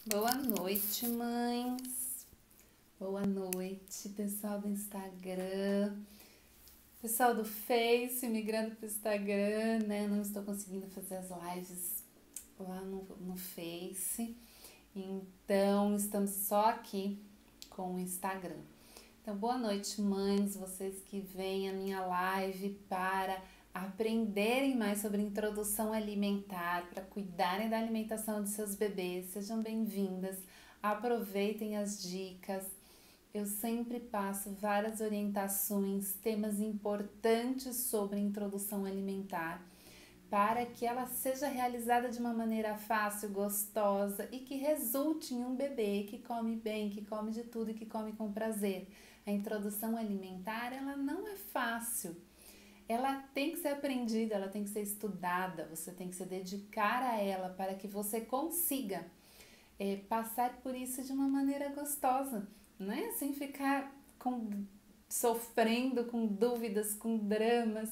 Boa noite, mães. Boa noite, pessoal do Instagram. Pessoal do Face, migrando para o Instagram, né? Não estou conseguindo fazer as lives lá no Face. Então, estamos só aqui com o Instagram. Então, boa noite, mães, vocês que veem a minha live para aprenderem mais sobre introdução alimentar, para cuidarem da alimentação de seus bebês. Sejam bem-vindas, aproveitem as dicas. Eu sempre passo várias orientações, temas importantes sobre introdução alimentar, para que ela seja realizada de uma maneira fácil, gostosa e que resulte em um bebê que come bem, que come de tudo e que come com prazer. A introdução alimentar, ela não é fácil. Ela tem que ser aprendida, ela tem que ser estudada, você tem que se dedicar a ela para que você consiga passar por isso de uma maneira gostosa, né? Sem ficar sofrendo com dúvidas, com dramas,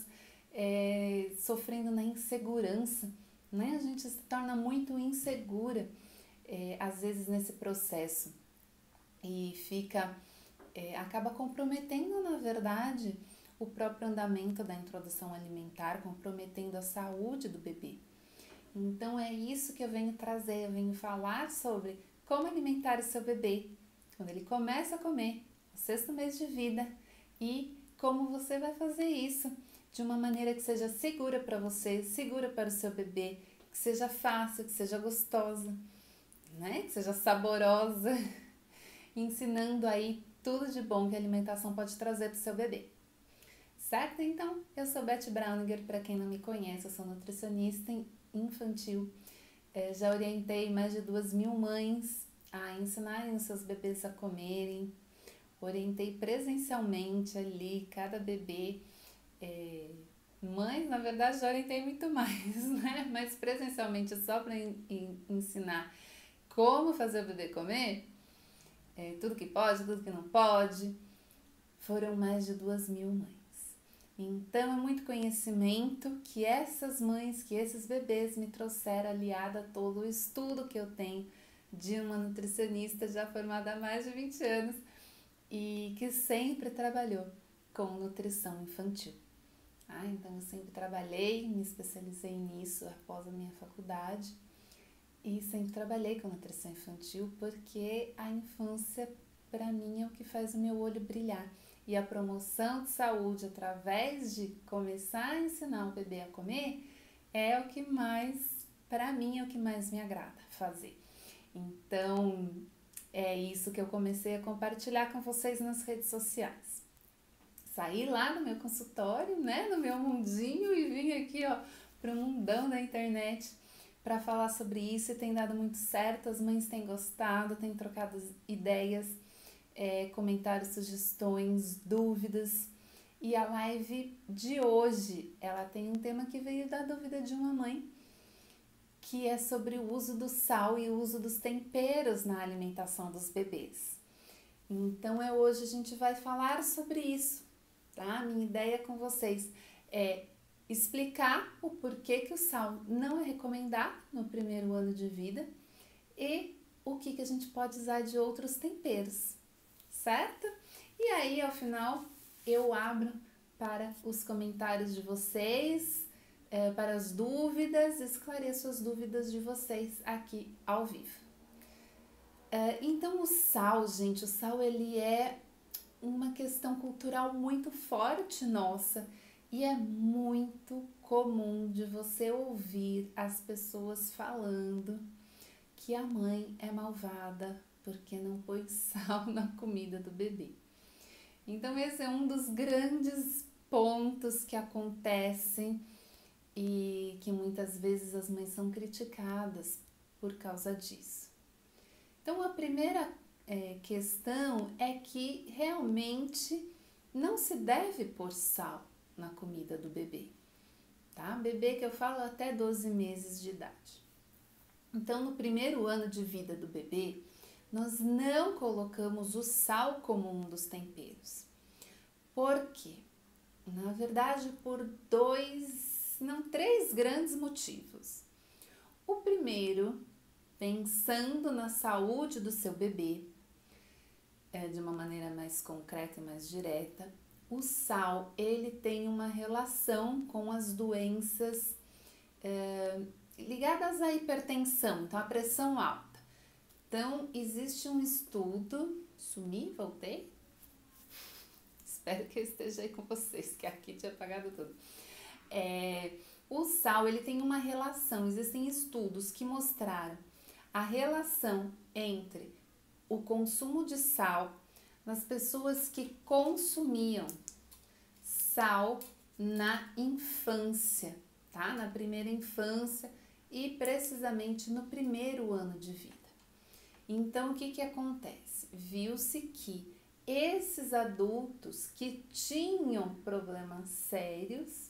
sofrendo na insegurança, né? A gente se torna muito insegura, às vezes, nesse processo e acaba comprometendo, na verdade, o próprio andamento da introdução alimentar, comprometendo a saúde do bebê. Então é isso que eu venho trazer, eu venho falar sobre como alimentar o seu bebê quando ele começa a comer, no 6º mês de vida, e como você vai fazer isso de uma maneira que seja segura para você, segura para o seu bebê, que seja fácil, que seja gostosa, né? Que seja saborosa, ensinando aí tudo de bom que a alimentação pode trazer para o seu bebê. Certo? Então, eu sou Beth Browninger, para quem não me conhece, eu sou nutricionista infantil. Já orientei mais de 2.000 mães a ensinarem os seus bebês a comerem. Orientei presencialmente ali, cada bebê. Mães, na verdade, já orientei muito mais, né? Mas presencialmente só para ensinar como fazer o bebê comer, tudo que pode, tudo que não pode, foram mais de 2.000 mães. Então, é muito conhecimento que essas mães, que esses bebês me trouxeram, aliado a todo o estudo que eu tenho de uma nutricionista já formada há mais de 20 anos e que sempre trabalhou com nutrição infantil. Então, eu sempre trabalhei, me especializei nisso após a minha faculdade e sempre trabalhei com nutrição infantil porque a infância, para mim, é o que faz o meu olho brilhar. E a promoção de saúde através de começar a ensinar o bebê a comer é o que mais, para mim, é o que mais me agrada fazer. Então, é isso que eu comecei a compartilhar com vocês nas redes sociais. Saí lá no meu consultório, né, no meu mundinho e vim aqui, ó, para o mundão da internet para falar sobre isso e tem dado muito certo, as mães têm gostado, têm trocado ideias, comentários, sugestões, dúvidas. E a live de hoje, ela tem um tema que veio da dúvida de uma mãe, que é sobre o uso do sal e o uso dos temperos na alimentação dos bebês. Então, hoje a gente vai falar sobre isso, tá? A minha ideia com vocês é explicar o porquê que o sal não é recomendado no primeiro ano de vida e o que a gente pode usar de outros temperos, certo? E aí, ao final, eu abro para os comentários de vocês, para as dúvidas, esclareço as dúvidas de vocês aqui ao vivo. Então, o sal, gente, o sal ele é uma questão cultural muito forte nossa e é muito comum de você ouvir as pessoas falando que a mãe é malvada porque não pôs sal na comida do bebê. Então, esse é um dos grandes pontos que acontecem e que muitas vezes as mães são criticadas por causa disso. Então, a primeira questão é que realmente não se deve pôr sal na comida do bebê, tá? Bebê que eu falo até 12 meses de idade. Então, no primeiro ano de vida do bebê, nós não colocamos o sal como um dos temperos. Por quê? Na verdade, por 3 grandes motivos. O primeiro pensando na saúde do seu bebê, de uma maneira mais concreta e mais direta, o sal, ele tem uma relação com as doenças ligadas à hipertensão, então a pressão alta. Então, existe um estudo... Sumi? Voltei? Espero que eu esteja aí com vocês, que aqui tinha apagado tudo. O sal, ele tem uma relação, existem estudos que mostraram a relação entre o consumo de sal nas pessoas que consumiam sal na infância, tá? Na primeira infância e precisamente no primeiro ano de vida. Então, o que acontece? Viu-se que esses adultos que tinham problemas sérios,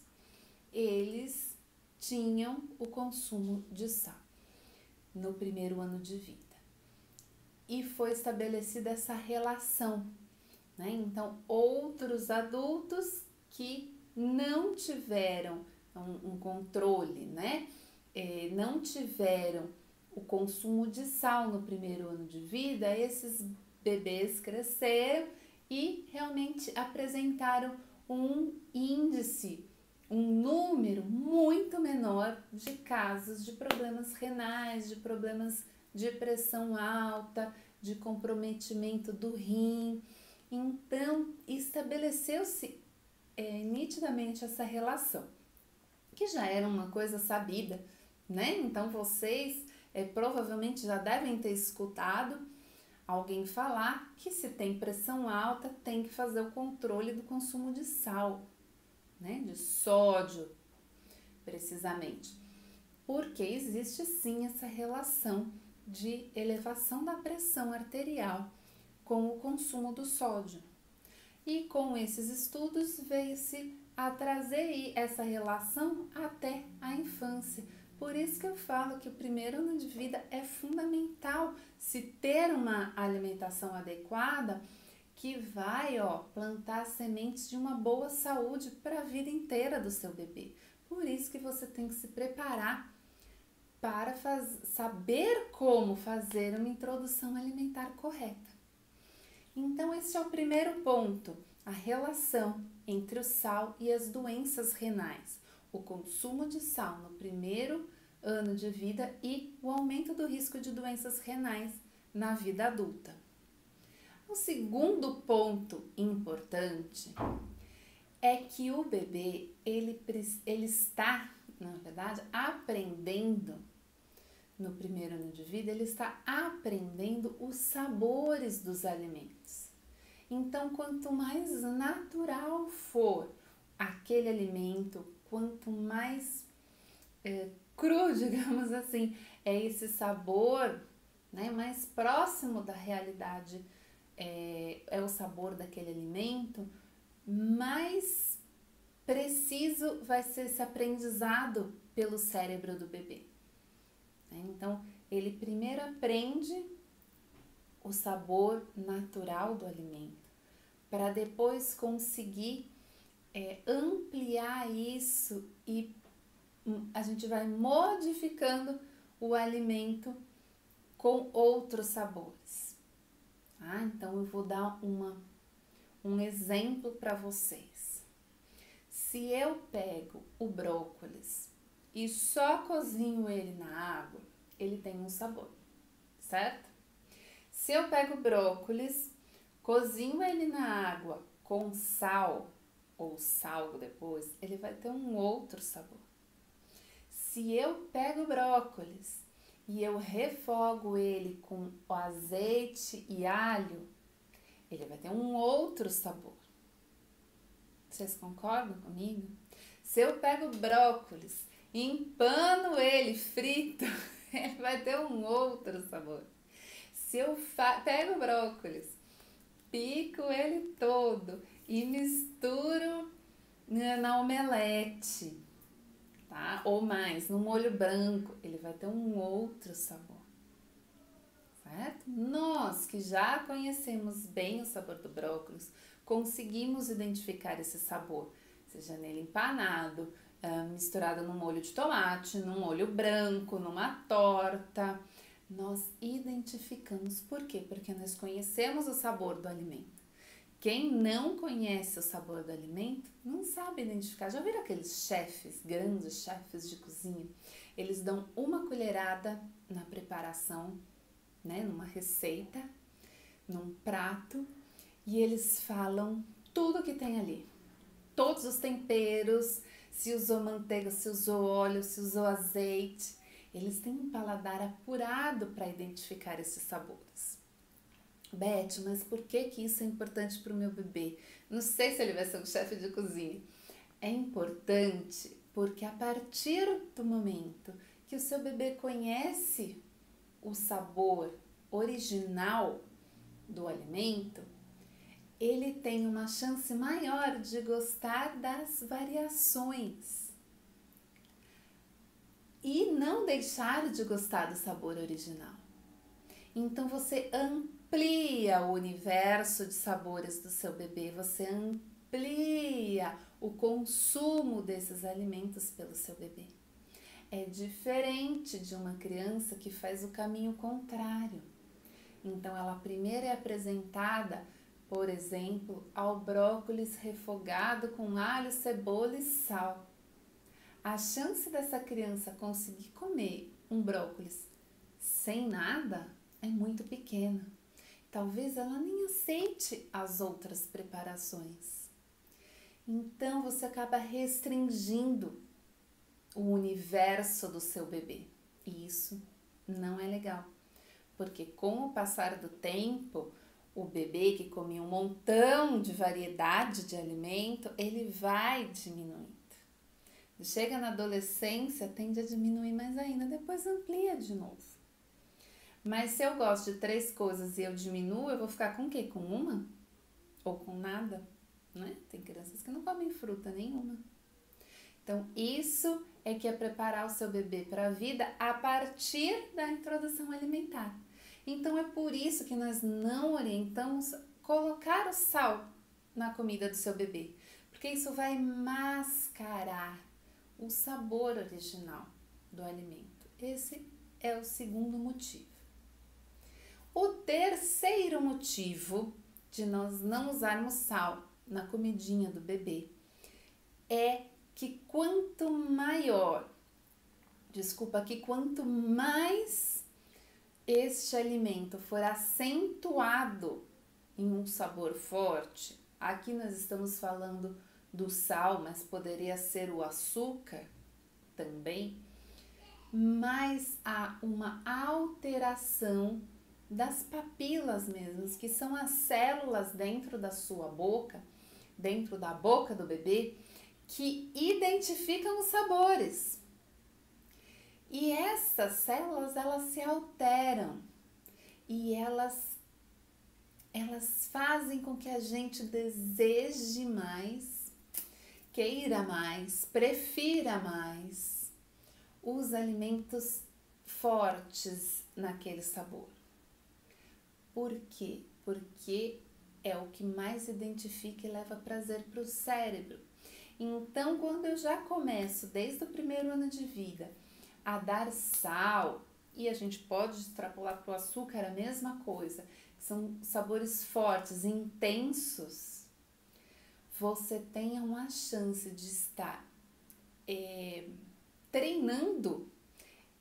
eles tinham o consumo de sal no primeiro ano de vida. E foi estabelecida essa relação, né? Então, outros adultos que não tiveram um controle, né? Não tiveram o consumo de sal no primeiro ano de vida, esses bebês cresceram e realmente apresentaram um índice, um número muito menor de casos de problemas renais, de problemas de pressão alta, de comprometimento do rim. Então, estabeleceu-se nitidamente essa relação, que já era uma coisa sabida, né? Então, vocês provavelmente já devem ter escutado alguém falar que se tem pressão alta, tem que fazer o controle do consumo de sal, né? De sódio, precisamente. Porque existe sim essa relação de elevação da pressão arterial com o consumo do sódio. E com esses estudos veio-se a trazer essa relação até a infância. Por isso que eu falo que o primeiro ano de vida é fundamental se ter uma alimentação adequada que vai plantar sementes de uma boa saúde para a vida inteira do seu bebê. Por isso que você tem que se preparar para saber como fazer uma introdução alimentar correta. Então, esse é o primeiro ponto, a relação entre o sal e as doenças renais. O consumo de sal no primeiro ano de vida e o aumento do risco de doenças renais na vida adulta. O segundo ponto importante é que o bebê, ele está, na verdade, aprendendo, no primeiro ano de vida, ele está aprendendo os sabores dos alimentos. Então, quanto mais natural for aquele alimento, quanto mais cru, digamos assim, é esse sabor, né, mais próximo da realidade é o sabor daquele alimento, mais preciso vai ser esse aprendizado pelo cérebro do bebê. Então, ele primeiro aprende o sabor natural do alimento, para depois conseguir ampliar isso e a gente vai modificando o alimento com outros sabores. Então, eu vou dar um exemplo para vocês. Se eu pego o brócolis e só cozinho ele na água, ele tem um sabor, certo? Se eu pego o brócolis, cozinho ele na água com sal, ou salgo depois, ele vai ter um outro sabor. Se eu pego o brócolis e eu refogo ele com o azeite e alho, ele vai ter um outro sabor. Vocês concordam comigo? Se eu pego o brócolis e empano ele frito, ele vai ter um outro sabor. Se eu pego o brócolis, pico ele todo e misturo na omelete, tá? Ou mais, no molho branco, ele vai ter um outro sabor, certo? Nós que já conhecemos bem o sabor do brócolis, conseguimos identificar esse sabor, seja nele empanado, misturado no molho de tomate, no molho branco, numa torta, nós identificamos. Por quê? Porque nós conhecemos o sabor do alimento. Quem não conhece o sabor do alimento não sabe identificar. Já viram aqueles chefes, grandes chefes de cozinha? Eles dão uma colherada na preparação, né, numa receita, num prato, e eles falam tudo que tem ali. Todos os temperos, se usou manteiga, se usou óleo, se usou azeite. Eles têm um paladar apurado para identificar esses sabores. Beth, mas por que isso é importante para o meu bebê? Não sei se ele vai ser um chefe de cozinha. É importante porque a partir do momento que o seu bebê conhece o sabor original do alimento, ele tem uma chance maior de gostar das variações e não deixar de gostar do sabor original. Então você amplia o universo de sabores do seu bebê, você amplia o consumo desses alimentos pelo seu bebê. É diferente de uma criança que faz o caminho contrário. Então ela primeiro é apresentada, por exemplo, ao brócolis refogado com alho, cebola e sal. A chance dessa criança conseguir comer um brócolis sem nada é muito pequena. Talvez ela nem aceite as outras preparações. Então você acaba restringindo o universo do seu bebê. E isso não é legal. Porque com o passar do tempo, o bebê que comia um montão de variedade de alimento, ele vai diminuindo. Chega na adolescência, tende a diminuir mais ainda, depois amplia de novo. Mas se eu gosto de 3 coisas e eu diminuo, eu vou ficar com o quê? Com uma? Ou com nada? Né? Tem crianças que não comem fruta nenhuma. Então, isso é que é preparar o seu bebê para a vida a partir da introdução alimentar. Então, é por isso que nós não orientamos colocar o sal na comida do seu bebê. Porque isso vai mascarar o sabor original do alimento. Esse é o segundo motivo. O terceiro motivo de nós não usarmos sal na comidinha do bebê é que quanto mais este alimento for acentuado em um sabor forte, aqui nós estamos falando do sal, mas poderia ser o açúcar também, mas há uma alteração das papilas mesmo, que são as células dentro da sua boca, dentro da boca do bebê, que identificam os sabores. E essas células, elas se alteram e elas fazem com que a gente deseje mais, queira mais, prefira mais os alimentos fortes naquele sabor. Por quê? Porque é o que mais identifica e leva prazer para o cérebro. Então, quando eu já começo, desde o primeiro ano de vida, a dar sal, e a gente pode extrapolar para o açúcar a mesma coisa, são sabores fortes, intensos, você tem uma chance de estar treinando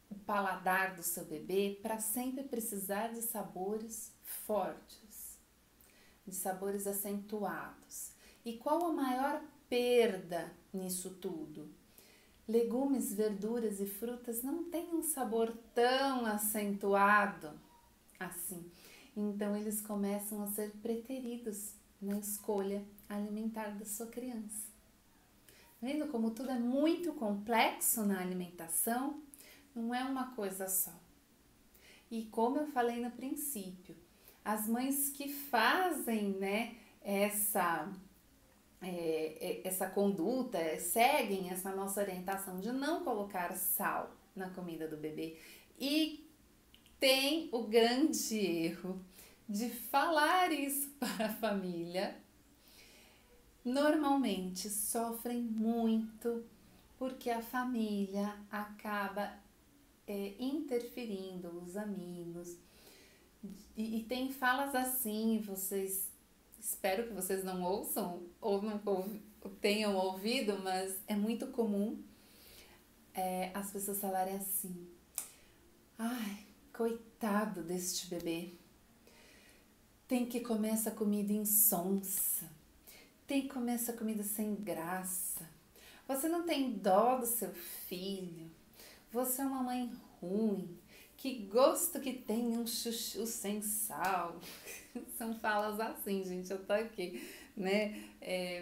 o paladar do seu bebê para sempre precisar de sabores fortes, de sabores acentuados. E qual a maior perda nisso tudo? Legumes, verduras e frutas não têm um sabor tão acentuado assim. Então, eles começam a ser preteridos na escolha alimentar da sua criança. Vendo como tudo é muito complexo na alimentação? Não é uma coisa só. E como eu falei no princípio, as mães que fazem, né, essa conduta, seguem essa nossa orientação de não colocar sal na comida do bebê e tem o grande erro de falar isso para a família, normalmente sofrem muito porque a família acaba interferindo, os amigos. E tem falas assim, espero que vocês não ouçam ou não tenham ouvido, mas é muito comum as pessoas falarem assim: ai, coitado deste bebê, tem que comer essa comida insonsa, tem que comer essa comida sem graça, você não tem dó do seu filho, você é uma mãe ruim, que gosto que tem um chuchu sem sal. São falas assim, gente, eu tô aqui, né,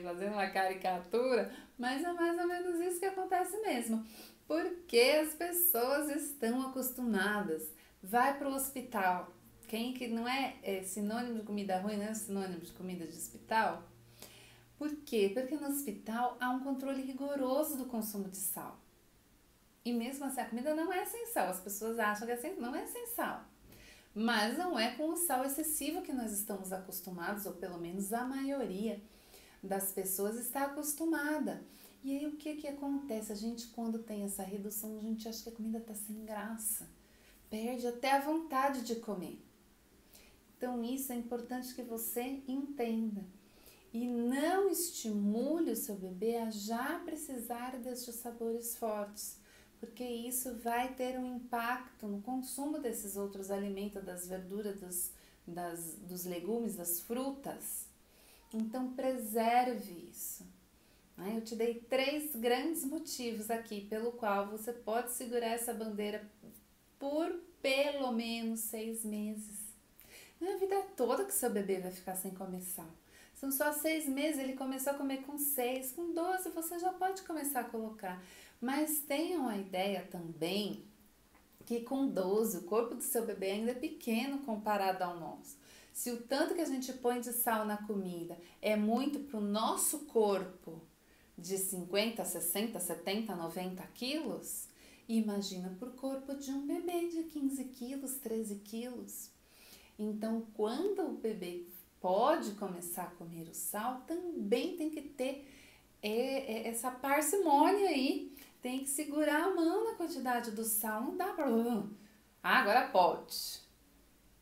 fazendo uma caricatura, mas é mais ou menos isso que acontece mesmo, porque as pessoas estão acostumadas, vai pro hospital, quem que não é sinônimo de comida ruim, não é sinônimo de comida de hospital? Por quê? Porque no hospital há um controle rigoroso do consumo de sal. E mesmo assim, a comida não é sem sal. As pessoas acham que não é sem sal. Mas não é com o sal excessivo que nós estamos acostumados, ou pelo menos a maioria das pessoas está acostumada. E aí o que acontece? A gente, quando tem essa redução, a gente acha que a comida está sem graça. Perde até a vontade de comer. Então isso é importante que você entenda. E não estimule o seu bebê a já precisar destes sabores fortes, porque isso vai ter um impacto no consumo desses outros alimentos, das verduras, dos legumes, das frutas. Então preserve isso. Eu te dei 3 grandes motivos aqui pelo qual você pode segurar essa bandeira por pelo menos 6 meses. Não é a vida toda que seu bebê vai ficar sem comer sal. São só 6 meses, ele começou a comer com 6, com 12 você já pode começar a colocar. Mas tenham a ideia também que com 12 o corpo do seu bebê ainda é pequeno comparado ao nosso. Se o tanto que a gente põe de sal na comida é muito para o nosso corpo de 50, 60, 70, 90 quilos, imagina para o corpo de um bebê de 15 quilos, 13 quilos. Então, quando o bebê pode começar a comer o sal, também tem que ter essa parcimônia aí, tem que segurar a mão na quantidade do sal, não dá para agora pode,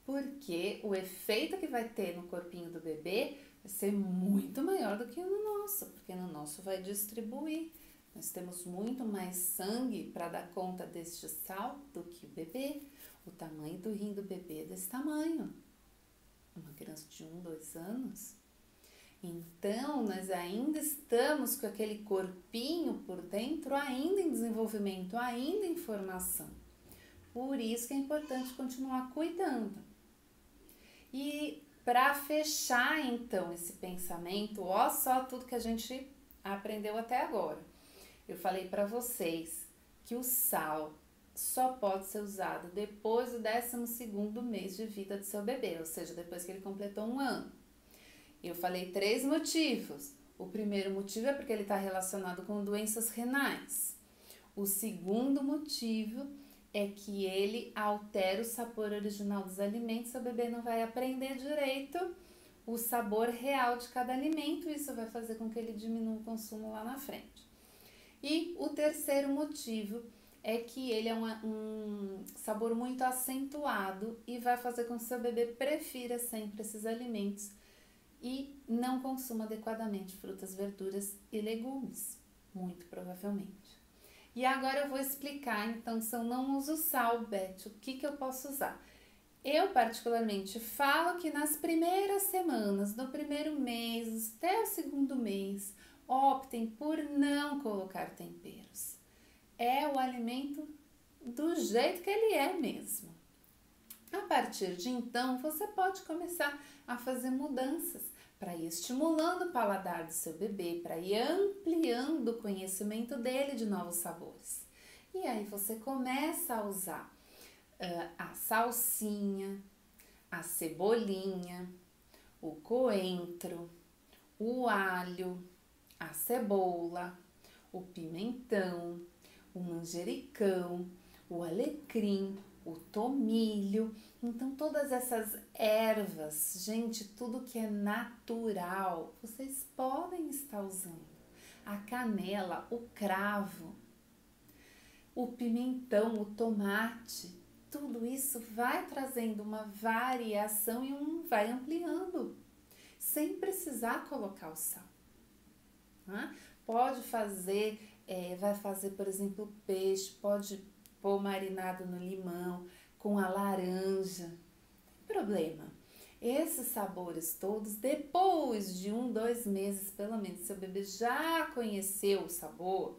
porque o efeito que vai ter no corpinho do bebê vai ser muito maior do que no nosso, porque no nosso vai distribuir, nós temos muito mais sangue para dar conta deste sal do que o bebê. O tamanho do rim do bebê é desse tamanho, uma criança de 1, 2 anos. Então, nós ainda estamos com aquele corpinho por dentro, ainda em desenvolvimento, ainda em formação. Por isso que é importante continuar cuidando. E para fechar, então, esse pensamento, ó só tudo que a gente aprendeu até agora. Eu falei para vocês que o sal só pode ser usado depois do 12º mês de vida do seu bebê, ou seja, depois que ele completou 1 ano. Eu falei 3 motivos. O primeiro motivo é porque ele está relacionado com doenças renais. O segundo motivo é que ele altera o sabor original dos alimentos, seu bebê não vai aprender direito o sabor real de cada alimento, isso vai fazer com que ele diminua o consumo lá na frente. E o terceiro motivo é que ele é um sabor muito acentuado e vai fazer com que seu bebê prefira sempre esses alimentos e não consuma adequadamente frutas, verduras e legumes, muito provavelmente. E agora eu vou explicar, então, se eu não uso sal, Beth, o que eu posso usar? Eu, particularmente, falo que nas primeiras semanas, no primeiro mês, até o 2º mês, optem por não colocar temperos. É o alimento do jeito que ele é mesmo. A partir de então, você pode começar a fazer mudanças para ir estimulando o paladar do seu bebê, para ir ampliando o conhecimento dele de novos sabores. E aí você começa a usar a salsinha, a cebolinha, o coentro, o alho, a cebola, o pimentão, o manjericão, o alecrim, o tomilho. Então, todas essas ervas, gente, tudo que é natural, vocês podem estar usando. A canela, o cravo. o pimentão, o tomate. Tudo isso vai trazendo uma variação e vai ampliando, sem precisar colocar o sal. Tá? Pode fazer, vai fazer, por exemplo, peixe, pode pôr marinado no limão, com a laranja, não tem problema. Esses sabores todos, depois de 1-2 meses, pelo menos, seu bebê já conheceu o sabor,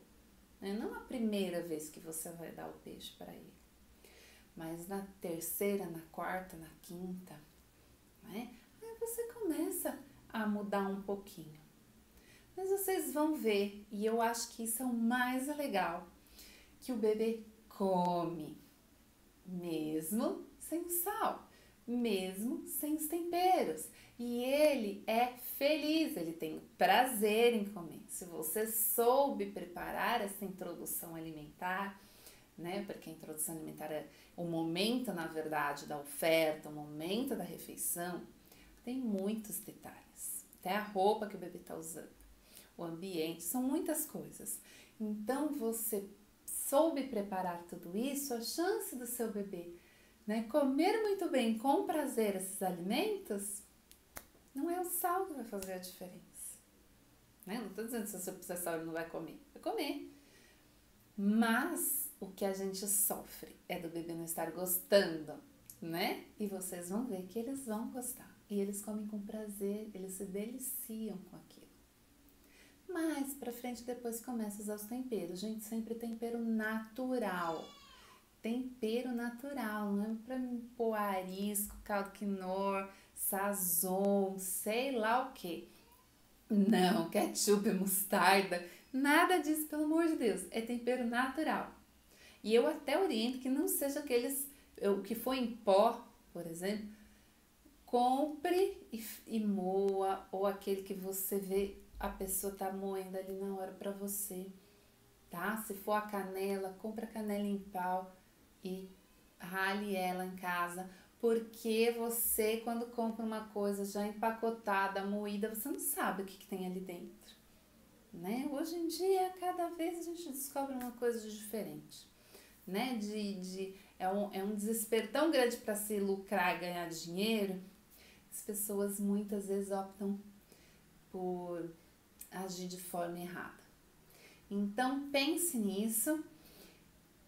né? Não a primeira vez que você vai dar o peixe para ele, mas na terceira, na quarta, na quinta, né? Aí você começa a mudar um pouquinho. Mas vocês vão ver, e eu acho que isso é o mais legal, que o bebê come, mesmo sem o sal, mesmo sem os temperos. E ele é feliz, ele tem prazer em comer. Se você soube preparar essa introdução alimentar, né? Porque a introdução alimentar é o momento, na verdade, da oferta, o momento da refeição, tem muitos detalhes. Até a roupa que o bebê está usando, o ambiente, são muitas coisas. Então, você soube preparar tudo isso, a chance do seu bebê, né, comer muito bem, com prazer, esses alimentos, não é o sal que vai fazer a diferença. Né? Não estou dizendo que se você puser sal ele não vai comer. Vai comer. Mas o que a gente sofre é do bebê não estar gostando, né? E vocês vão ver que eles vão gostar. E eles comem com prazer, eles se deliciam com aquilo. Mais pra frente, depois começa a usar os temperos. Gente, sempre tempero natural. Tempero natural, não é pra pôr arisco, caldo quinoa, sazon, sei lá o que. Não, ketchup, mostarda, nada disso, pelo amor de Deus. É tempero natural. E eu até oriento que não seja aqueles, o que for em pó, por exemplo, compre e moa, ou aquele que você vê a pessoa tá moendo ali na hora para você, tá? Se for a canela, compra a canela em pau e rale ela em casa, porque você, quando compra uma coisa já empacotada, moída, você não sabe o que tem ali dentro, né? Hoje em dia, cada vez a gente descobre uma coisa de diferente, né? É um desespero tão grande para se lucrar, ganhar dinheiro, as pessoas muitas vezes optam por agir de forma errada. Então pense nisso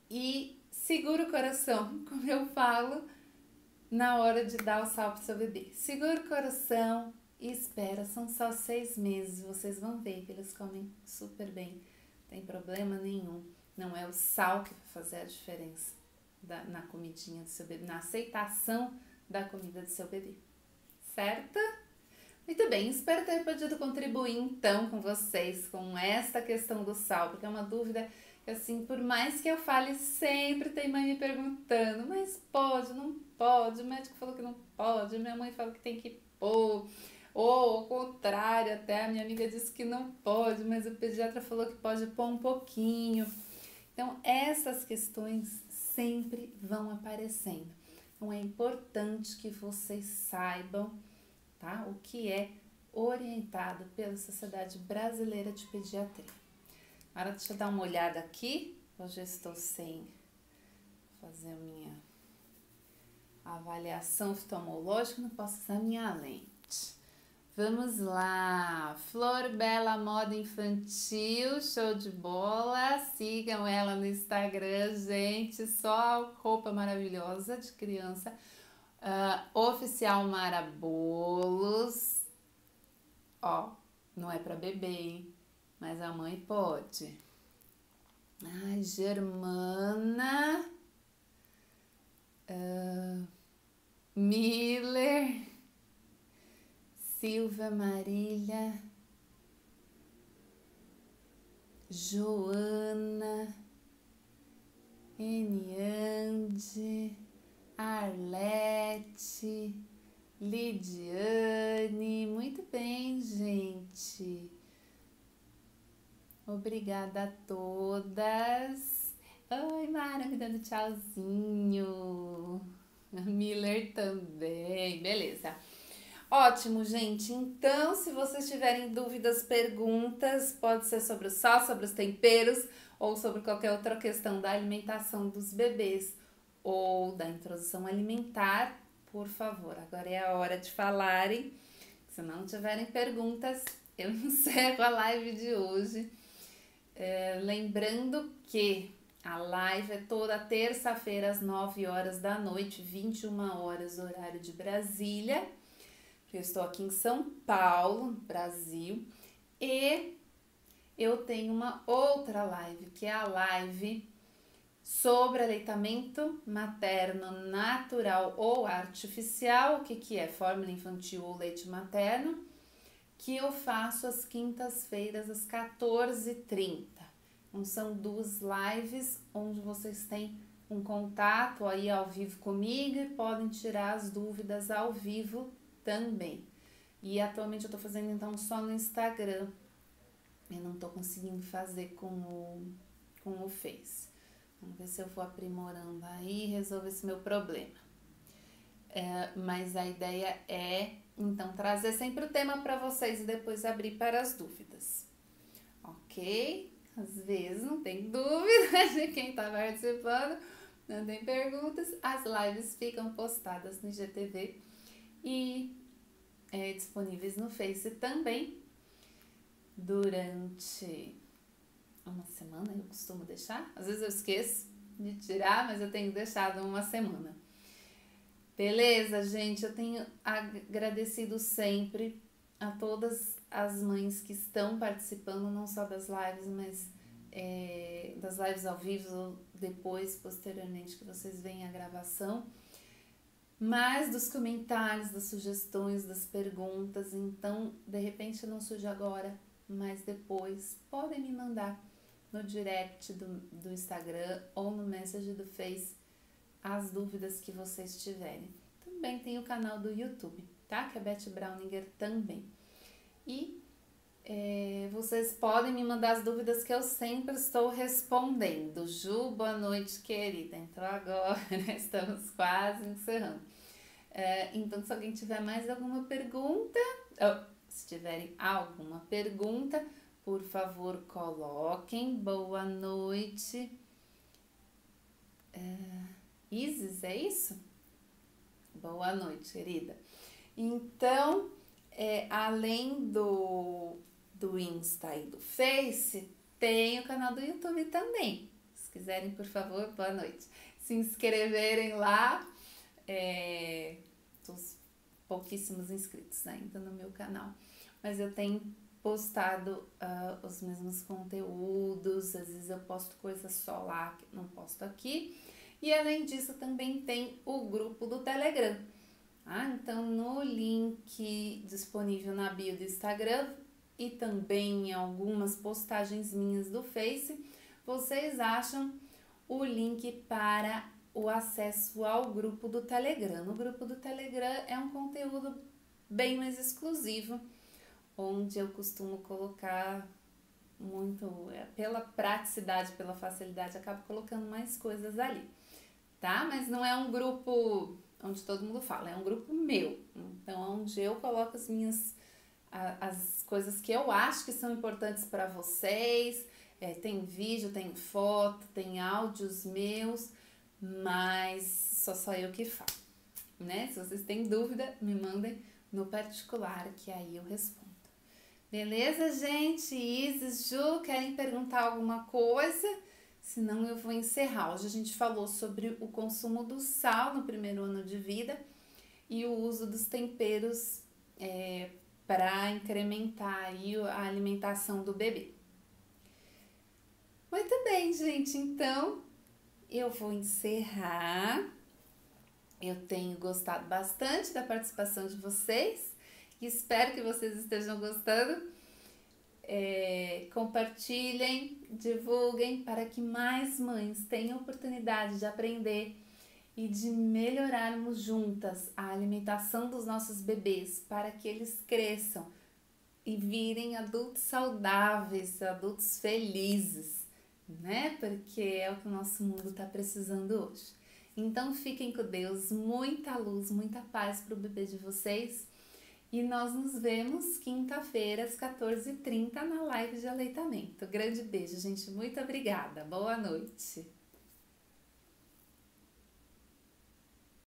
e segura o coração, como eu falo, na hora de dar o sal para o seu bebê. Segura o coração e espera, são só 6 meses, vocês vão ver que eles comem super bem, não tem problema nenhum. Não é o sal que vai fazer a diferença na comidinha do seu bebê, na aceitação da comida do seu bebê, certo? Muito bem, espero ter podido contribuir então com vocês com esta questão do sal, porque é uma dúvida que, assim, por mais que eu fale, sempre tem mãe me perguntando, mas pode, não pode, o médico falou que não pode, minha mãe falou que tem que pôr, ou ao contrário, até a minha amiga disse que não pode, mas o pediatra falou que pode pôr um pouquinho. Então, essas questões sempre vão aparecendo. Então, é importante que vocês saibam, tá? O que é orientado pela Sociedade Brasileira de Pediatria. Agora deixa eu dar uma olhada aqui. Hoje eu estou sem fazer a minha avaliação oftalmológica, não posso usar minha lente. Vamos lá, Flor Bela Moda Infantil, show de bola, sigam ela no Instagram, gente, só roupa maravilhosa de criança. Oficial Mara Bolos, ó, não é pra bebê, hein? Mas a mãe pode. Ai, Germana, Miller, Silvia Marília, Joana, Eniande, Arlete, Lidiane, muito bem, gente. Obrigada a todas. Oi, Mara, me dando tchauzinho. A Miller também, beleza. Ótimo, gente. Então, se vocês tiverem dúvidas, perguntas, pode ser sobre o sal, sobre os temperos, ou sobre qualquer outra questão da alimentação dos bebês ou da introdução alimentar, por favor, agora é a hora de falarem. Se não tiverem perguntas, eu encerro a live de hoje. Lembrando que a live é toda terça-feira às 9 horas da noite, 21 horas, horário de Brasília. Eu estou aqui em São Paulo, Brasil, e eu tenho uma outra live, que é a live sobre aleitamento materno natural ou artificial, o que é fórmula infantil ou leite materno, que eu faço às quintas-feiras às 14h30. Então, são 2 lives onde vocês têm um contato aí ao vivo comigo e podem tirar as dúvidas ao vivo também. E atualmente eu tô fazendo então só no Instagram. Eu não tô conseguindo fazer com o Face. Vamos ver se eu vou aprimorando aí e resolver esse meu problema. Mas a ideia é então trazer sempre o tema para vocês e depois abrir para as dúvidas. Ok? Às vezes não tem dúvida de quem está participando, não tem perguntas. As lives ficam postadas no IGTV e disponíveis no Face também durante uma semana, eu costumo deixar. Às vezes eu esqueço de tirar, mas eu tenho deixado uma semana. Beleza, gente? Eu tenho agradecido sempre a todas as mães que estão participando, não só das lives, mas das lives ao vivo, ou depois, posteriormente, que vocês veem a gravação, mas dos comentários, das sugestões, das perguntas. Então, de repente não surge agora, mas depois podem me mandar no direct do Instagram ou no message do Face as dúvidas que vocês tiverem. Também tem o canal do YouTube, tá? Que é Beth Browninger também. E vocês podem me mandar as dúvidas que eu sempre estou respondendo. Ju, boa noite, querida. Entrou agora, né? Estamos quase encerrando. Então, se alguém tiver mais alguma pergunta, se tiverem alguma pergunta, por favor, coloquem. Boa noite. Isis, é isso? Boa noite, querida. Então, além do Insta e do Face, tem o canal do YouTube também. Se quiserem, por favor, boa noite, se inscreverem lá. Os pouquíssimos inscritos ainda no meu canal, mas eu tenho postado os mesmos conteúdos. Às vezes eu posto coisas só lá que não posto aqui, e além disso também tem o grupo do Telegram. Então no link disponível na bio do Instagram e também em algumas postagens minhas do Face, vocês acham o link para o acesso ao grupo do Telegram. No grupo do Telegram é um conteúdo bem mais exclusivo, onde eu costumo colocar muito, pela praticidade, pela facilidade, acabo colocando mais coisas ali, tá? Mas não é um grupo onde todo mundo fala, é um grupo meu. Então, onde eu coloco as coisas que eu acho que são importantes para vocês. Tem vídeo, tem foto, tem áudios meus, mas só eu que falo, né? Se vocês têm dúvida, me mandem no particular, que aí eu respondo. Beleza, gente? Isis, Ju, querem perguntar alguma coisa? Senão eu vou encerrar. Hoje a gente falou sobre o consumo do sal no primeiro ano de vida e o uso dos temperos para incrementar aí a alimentação do bebê. Muito bem, gente. Então, eu vou encerrar. Eu tenho gostado bastante da participação de vocês e espero que vocês estejam gostando. Compartilhem, divulguem para que mais mães tenham oportunidade de aprender e de melhorarmos juntas a alimentação dos nossos bebês para que eles cresçam e virem adultos saudáveis, adultos felizes, né? Porque é o que o nosso mundo está precisando hoje. Então fiquem com Deus, muita luz, muita paz para o bebê de vocês E nós nos vemos quinta-feira às 14h30 na live de aleitamento. Grande beijo, gente. Muito obrigada. Boa noite.